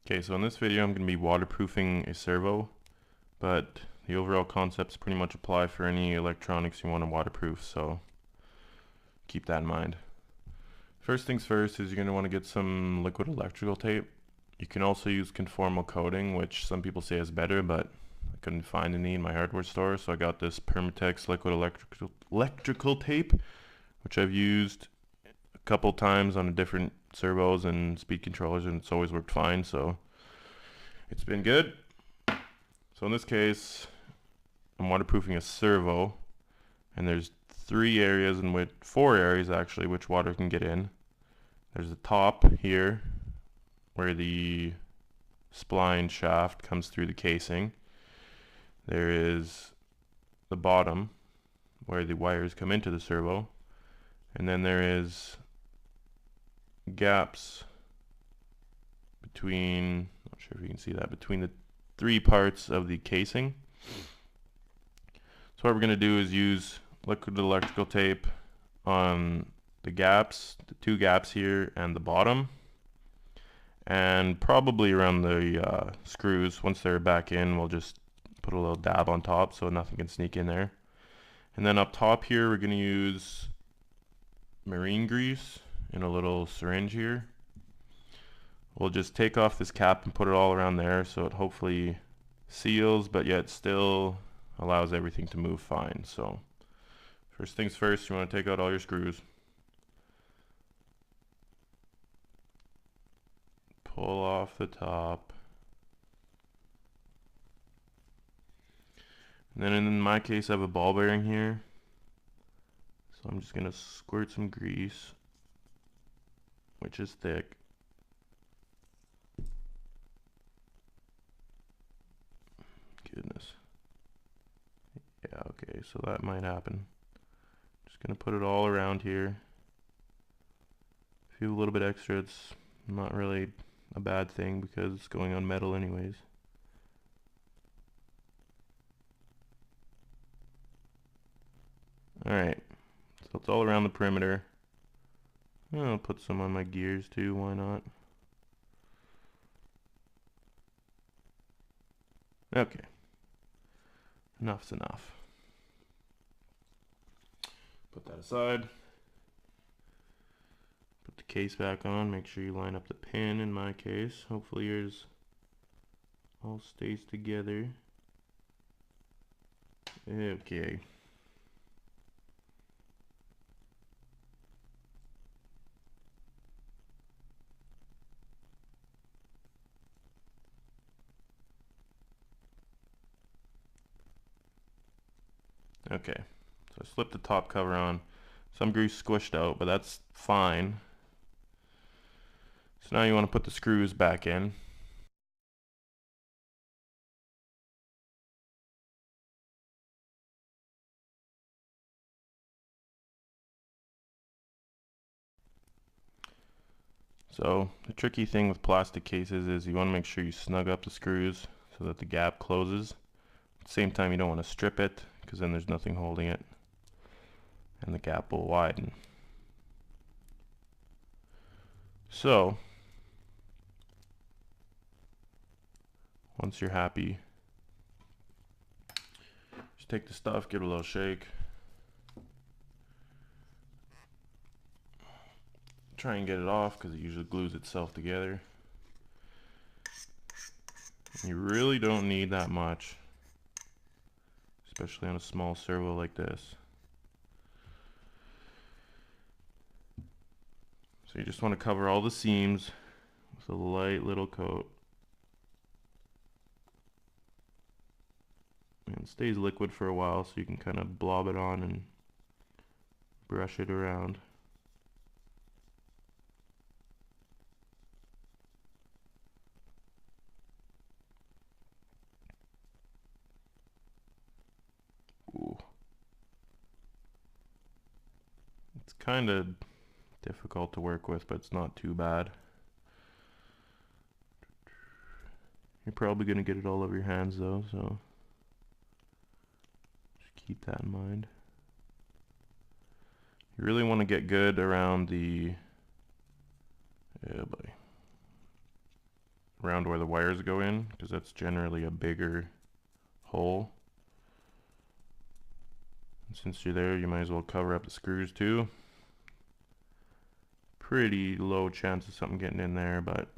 Okay, so in this video I'm going to be waterproofing a servo, but the overall concepts pretty much apply for any electronics you want to waterproof, so keep that in mind. First things first is you're going to want to get some liquid electrical tape. You can also use conformal coating, which some people say is better, but I couldn't find any in my hardware store, so I got this Permatex liquid electrical tape, which I've used a couple times on different servos and speed controllers, and it's always worked fine, so it's been good. So in this case, I'm waterproofing a servo, and there's four areas actually, which water can get in. There's the top here, where the spline shaft comes through the casing. There is the bottom, where the wires come into the servo, and then there is gaps between, not sure if you can see that, between the three parts of the casing. So what we're going to do is use liquid electrical tape on the gaps, the two gaps here and the bottom, and probably around the screws. Once they're back in, we'll just put a little dab on top so nothing can sneak in there. And then up top here, we're going to use marine grease in a little syringe here. We'll just take off this cap and put it all around there so it hopefully seals, but yet still allows everything to move fine. So first things first, you want to take out all your screws. Pull off the top. And then in my case, I have a ball bearing here. So I'm just going to squirt some grease, which is thick. Goodness. Yeah, okay, so that might happen. Just going to put it all around here. If you have a little bit extra, it's not really a bad thing because it's going on metal anyways. Alright, so it's all around the perimeter. I'll put some on my gears too, why not? Okay, enough's enough. Put that aside. Put the case back on, make sure you line up the pin in my case. Hopefully yours all stays together. Okay. Okay, so I slipped the top cover on. Some grease squished out, but that's fine. So now you want to put the screws back in. So the tricky thing with plastic cases is you want to make sure you snug up the screws so that the gap closes. At the same time, you don't want to strip it because then there's nothing holding it and the gap will widen. So once you're happy, just take the stuff, give it a little shake. Try and get it off because it usually glues itself together. You really don't need that much, especially on a small servo like this. So you just want to cover all the seams with a light little coat. And it stays liquid for a while so you can kind of blob it on and brush it around. Ooh. It's kind of difficult to work with, but it's not too bad. You're probably going to get it all over your hands though, so just keep that in mind. You really want to get good around the, oh boy, around where the wires go in, because that's generally a bigger hole. And since you're there, you might as well cover up the screws too. Pretty low chance of something getting in there, but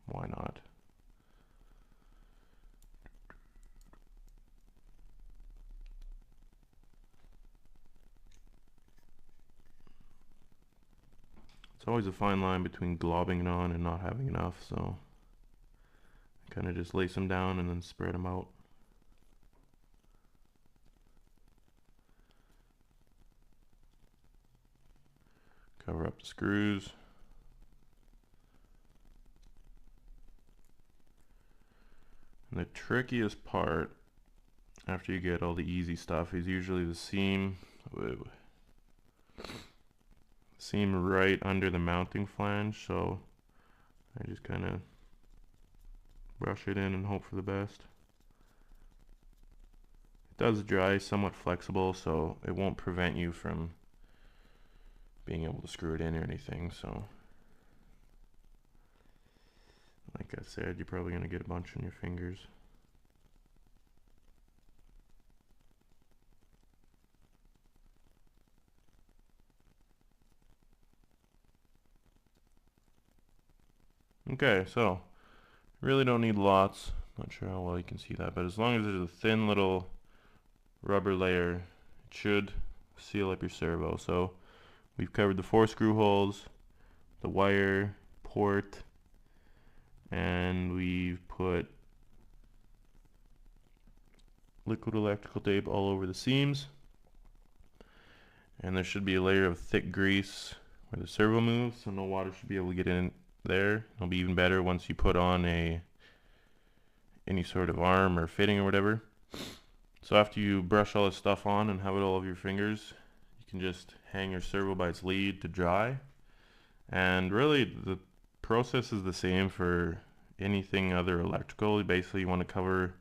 why not? It's always a fine line between globbing it on and not having enough, so I kind of just lace them down and then spread them out. Cover up the screws. And the trickiest part after you get all the easy stuff is usually the seam. Whoa. Seam right under the mounting flange, so I just kind of brush it in and hope for the best. It does dry somewhat flexible, so it won't prevent you from being able to screw it in or anything. So like I said, you're probably going to get a bunch on your fingers. Okay, so really don't need lots. Not sure how well you can see that, but as long as there's a thin little rubber layer, it should seal up your servo. So we've covered the 4 screw holes, the wire, port, and we've put liquid electrical tape all over the seams. And there should be a layer of thick grease where the servo moves, so no water should be able to get in there. It'll be even better once you put on any sort of arm or fitting or whatever. So after you brush all this stuff on and have it all over your fingers, you can just hang your servo by its lead to dry. And really the process is the same for anything other electrical. Basically you want to cover,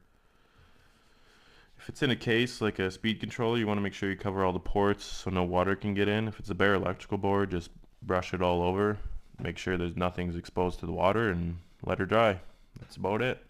if it's in a case like a speed controller, you want to make sure you cover all the ports so no water can get in. If it's a bare electrical board, just brush it all over. Make sure there's nothing's exposed to the water and let her dry. That's about it.